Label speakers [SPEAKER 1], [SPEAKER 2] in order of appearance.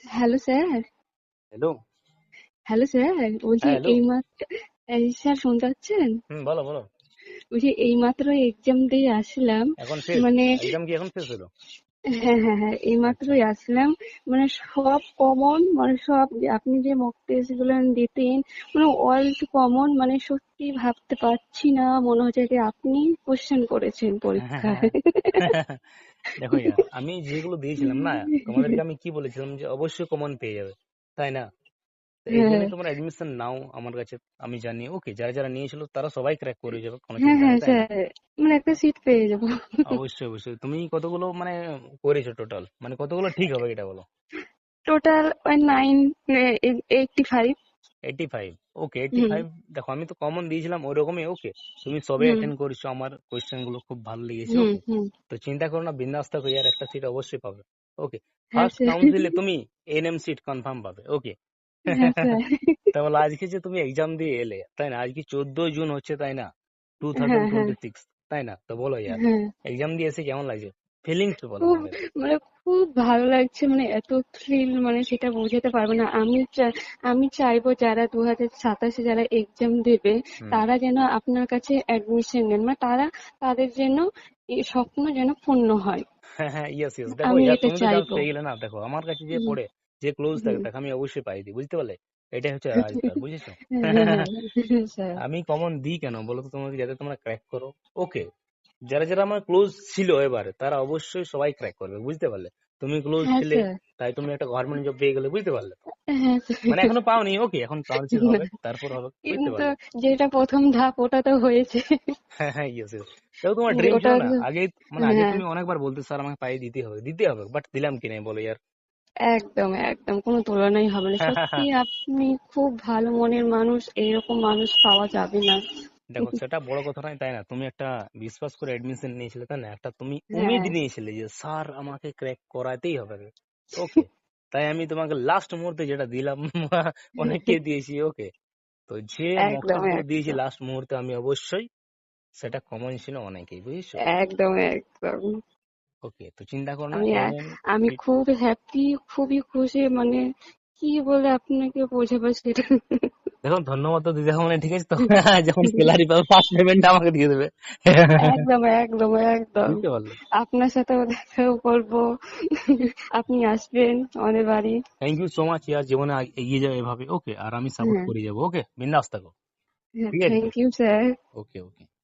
[SPEAKER 1] Hello sir.
[SPEAKER 2] Hello.
[SPEAKER 1] Hello sir, বলছি
[SPEAKER 2] হ্যাঁ, hello.
[SPEAKER 1] এইমাত্র স্যার শুনতে পাচ্ছেন?
[SPEAKER 2] বলো বলো।
[SPEAKER 1] বলছি এইমাত্র এক্সাম দিয়ে আসলাম।
[SPEAKER 2] এখন শেষ?
[SPEAKER 1] মানে
[SPEAKER 2] এক্সাম কি এখন শেষ হলো?
[SPEAKER 1] হ্যাঁ হ্যাঁ হ্যাঁ,
[SPEAKER 2] আচ্ছা।
[SPEAKER 1] এইমাত্রই আসলাম। মানে সব কমন, মানে সব আপনি যে মক টেস্ট গুলো দিতেন, মানে অল কমন, মানে সত্যি ভাবতে পারছি না, মনে হচ্ছে যে আপনি কোশ্চেন করেছেন পরীক্ষায়।
[SPEAKER 2] দেখো আমি যেগুলো দিয়েছিলাম না, তোমাদেরকে আমি কি বলেছিলাম যে অবশ্যই কমন পেয়ে যাবে, তাই না? তো এই
[SPEAKER 1] হ্যাঁ
[SPEAKER 2] জন্যই তোমরা এডমিশন নাও আমার কাছে। আমি জানি ওকে, যারা যারা নিয়েছিল তারা সবাই ক্র্যাক করে যাবে, কোনো
[SPEAKER 1] হ্যাঁ
[SPEAKER 2] চিন্তা
[SPEAKER 1] হ্যাঁ
[SPEAKER 2] নেই, তাই না?
[SPEAKER 1] স্যার, মানে একটা সিট পেয়ে যাবো।
[SPEAKER 2] অবশ্যই অবশ্যই। তুমি কতগুলো মানে করেছো টোটাল, মানে কতগুলো ঠিক হবে এটা বলো?
[SPEAKER 1] টোটাল 85।
[SPEAKER 2] 85? ওকে,
[SPEAKER 1] হুম
[SPEAKER 2] 85। দেখো আমি তো কমন দিয়েছিলাম ওরকমই। ওকে, তুমি সবে
[SPEAKER 1] হুম
[SPEAKER 2] অ্যাটেন্ড করেছো, আমার কোয়েশ্চেন গুলো খুব ভালো লেগেছে।
[SPEAKER 1] হুম
[SPEAKER 2] ওকে,
[SPEAKER 1] হুম।
[SPEAKER 2] তো চিন্তা করো না, বিন্দাস থাকো ইয়ার, একটা সিট অবশ্যই পাবে। ওকে,
[SPEAKER 1] হ্যাঁ
[SPEAKER 2] ফার্স্ট
[SPEAKER 1] স্যার।
[SPEAKER 2] কাউন্সিলে তুমি এনএম সিট কনফার্ম পাবে। ওকে।
[SPEAKER 1] হ্যাঁ স্যার।
[SPEAKER 2] তাহলে আজকে যে তুমি এক্সাম দিয়ে এলে, তাই না? আজকে 14 জুন হচ্ছে, তাই না? টু
[SPEAKER 1] হ্যাঁ
[SPEAKER 2] থাউজেন্ড
[SPEAKER 1] হ্যাঁ
[SPEAKER 2] টোয়েন্টি সিক্স তাই না? তো বলো ইয়ার,
[SPEAKER 1] হ্যাঁ।
[SPEAKER 2] এক্সাম দিয়ে এসে কেমন লাগছে? ফিলিংস বলো
[SPEAKER 1] খুব,
[SPEAKER 2] আমাকে।
[SPEAKER 1] মানে খুব ভালো লাগছে, মানে এত থ্রিল, মানে সেটা বোঝাতে পারবো না। আমি চাইবো যারা 2027-এ যারা এক্সাম দেবে,
[SPEAKER 2] হুম।
[SPEAKER 1] তারা যেন আপনার কাছে অ্যাডমিশন নেন, মানে তাদের যেন এই স্বপ্ন যেন পূর্ণ হয়।
[SPEAKER 2] হ্যাঁ হ্যাঁ, ইয়েস ইয়েস। দেখো
[SPEAKER 1] আমি
[SPEAKER 2] ইয়ার,
[SPEAKER 1] এটা
[SPEAKER 2] তুমি তো চান্স
[SPEAKER 1] চাইবো।
[SPEAKER 2] পেয়ে গেলে না। দেখো আমার কাছে যে
[SPEAKER 1] হুম
[SPEAKER 2] পড়ে, যে ক্লোজ থাকে,
[SPEAKER 1] হুম।
[SPEAKER 2] তাকে আমি অবশ্যই পাই দিই, বুঝতে পারলে? এটাই হচ্ছে রাজকার, বুঝেছো?
[SPEAKER 1] হ্যাঁ হ্যাঁ হ্যাঁ হ্যাঁ, স্যার।
[SPEAKER 2] আমি কমন দিই কেন বলো তো তোমাকে, যাতে তোমরা ক্র্যাক করো। ওকে, যারা যারা আমার ক্লোজ ছিল এবারে, তারা অবশ্যই সবাই ক্র্যাক করবে, বুঝতে পারলে? তুমি ক্লোজ
[SPEAKER 1] হ্যাঁ
[SPEAKER 2] ছিলে,
[SPEAKER 1] স্যার।
[SPEAKER 2] তাই তুমি একটা গভর্নমেন্ট জব পেয়ে গেলে, বুঝতে পারলে?
[SPEAKER 1] হ্যাঁ
[SPEAKER 2] মানে
[SPEAKER 1] স্যার।
[SPEAKER 2] এখনো পাওনি, ওকে, এখন চান্সেস
[SPEAKER 1] না,
[SPEAKER 2] হবে, তারপর হবে, বুঝতে
[SPEAKER 1] কিন্তু
[SPEAKER 2] পারলে?
[SPEAKER 1] যেটা প্রথম ধাপ ওটা তো হয়েছে।
[SPEAKER 2] হ্যাঁ হ্যাঁ, ইয়েস ইয়েস। দেখো তোমার ড্রিম ছিল
[SPEAKER 1] ওটা
[SPEAKER 2] না
[SPEAKER 1] তো।
[SPEAKER 2] আগে, মানে আগে
[SPEAKER 1] হ্যাঁ,
[SPEAKER 2] তুমি অনেকবার বলতে, স্যার আমাকে পাই দিতে হবে, দিতে হবে, বাট দিলাম কি না বলো ইয়ার?
[SPEAKER 1] একদম একদম কোনো তুলনাই হবে না। সত্যি আপনি খুব ভালো মনের মানুষ, এইরকম মানুষ পাওয়া যাবে না।
[SPEAKER 2] দেখো সেটা বড় কথা নয়, তাই না? তুমি একটা বিশ্বাস করে এডমিশন নিয়েছিলে, তাই না? একটা তুমি উমিদ
[SPEAKER 1] হ্যাঁ,
[SPEAKER 2] নিয়েছিলে যে স্যার আমাকে ক্র্যাক করাতেই হবে। ওকে, তাই আমি তোমাকে লাস্ট মুহূর্তে যেটা দিলাম, অনেককে দিয়েছি। ওকে, তো যে
[SPEAKER 1] একদম
[SPEAKER 2] মকটেস্ট গুলো দিয়েছি
[SPEAKER 1] একদম
[SPEAKER 2] লাস্ট মুহূর্তে, আমি অবশ্যই, সেটা কমন ছিল অনেকেই, বুঝেছো?
[SPEAKER 1] একদম একদম।
[SPEAKER 2] ওকে, তো চিন্তা করো না,
[SPEAKER 1] আমি
[SPEAKER 2] এনএম
[SPEAKER 1] আমি
[SPEAKER 2] সিট।
[SPEAKER 1] খুব হ্যাপি, খুবই খুশি, মানে কি বলে আপনাকে বোঝাবো সেটা।
[SPEAKER 2] দেখো ধন্যবাদ তো দিতে হবে না, ঠিক আছে তো? যখন স্যালারি পাবে, ফার্স্ট পেমেন্ট আমাকে দিয়ে দেবে।
[SPEAKER 1] একদম একদম একদম।
[SPEAKER 2] বুঝতে পারলে?
[SPEAKER 1] আপনার সাথেও দেখাও করবো। আপনি আসবেন আমাদের বাড়ি।
[SPEAKER 2] থ্যাংক ইউ সো মাচ ইয়ার, জীবনে এগিয়ে যাবে এভাবে। ওকে, আর আমি সাপোর্ট
[SPEAKER 1] হ্যাঁ
[SPEAKER 2] করে যাবো। ওকে, বিন্দাস থাকো।
[SPEAKER 1] হ্যাঁ,
[SPEAKER 2] ঠিক আছে তো?
[SPEAKER 1] Thank you sir.
[SPEAKER 2] Okay okay.